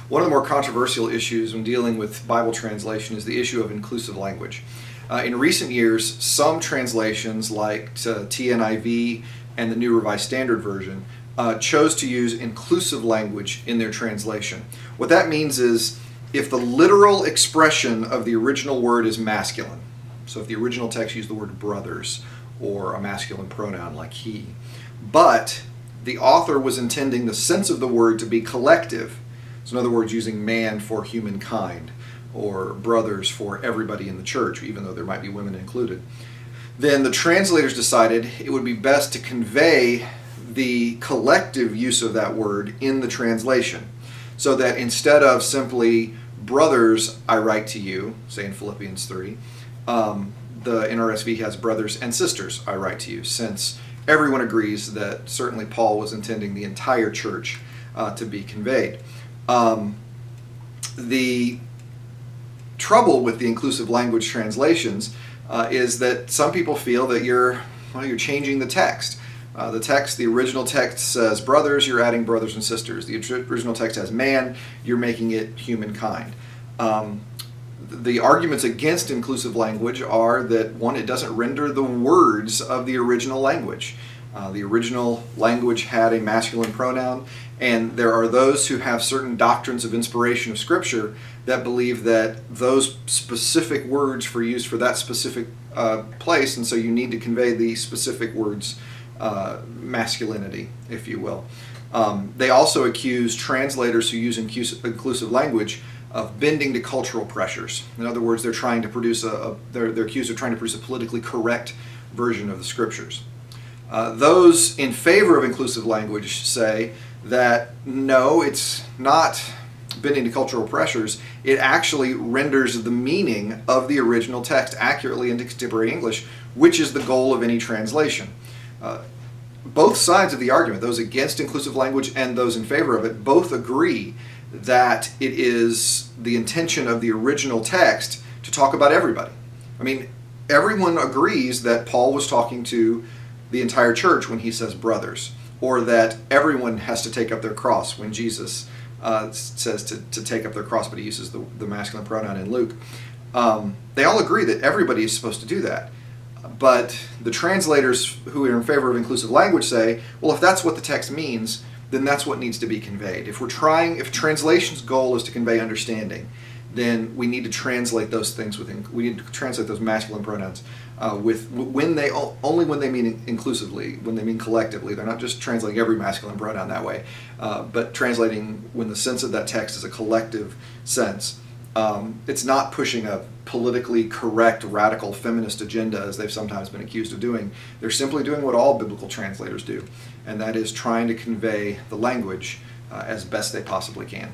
One of the more controversial issues when dealing with Bible translation is the issue of inclusive language. In recent years, some translations like TNIV and the New Revised Standard Version chose to use inclusive language in their translation. What that means is if the literal expression of the original word is masculine, so if the original text used the word brothers or a masculine pronoun like he, but the author was intending the sense of the word to be collective, so in other words using man for humankind or brothers for everybody in the church, even though there might be women included, then the translators decided it would be best to convey the collective use of that word in the translation, so that instead of simply brothers I write to you, say in Philippians 3, the NRSV has brothers and sisters I write to you, since everyone agrees that certainly Paul was intending the entire church to be conveyed. The trouble with the inclusive language translations is that some people feel that you're changing the text. The original text says brothers, you're adding brothers and sisters. The original text has man, you're making it humankind. The arguments against inclusive language are that, one, it doesn't render the words of the original language. The original language had a masculine pronoun, and there are those who have certain doctrines of inspiration of Scripture that believe that those specific words for use for that specific place, and so you need to convey the specific words masculinity, if you will. They also accuse translators who use inclusive language of bending to cultural pressures. In other words, they're trying to produce they're accused of trying to produce a politically correct version of the Scriptures. Those in favor of inclusive language say that no, it's not bending to cultural pressures. It actually renders the meaning of the original text accurately into contemporary English, which is the goal of any translation. Both sides of the argument, those against inclusive language and those in favor of it, both agree that it is the intention of the original text to talk about everybody. I mean, everyone agrees that Paul was talking to the entire church when he says brothers, or that everyone has to take up their cross when Jesus says to take up their cross, but he uses the masculine pronoun in Luke. They all agree that everybody is supposed to do that. But the translators who are in favor of inclusive language say, well, if that's what the text means, then that's what needs to be conveyed. If translation's goal is to convey understanding, then we need to translate those things we need to translate those masculine pronouns only when they mean inclusively, when they mean collectively. They're not just translating every masculine pronoun that way, but translating when the sense of that text is a collective sense. It's not pushing a politically correct, radical feminist agenda, as they've sometimes been accused of doing. They're simply doing what all biblical translators do, and that is trying to convey the language as best they possibly can.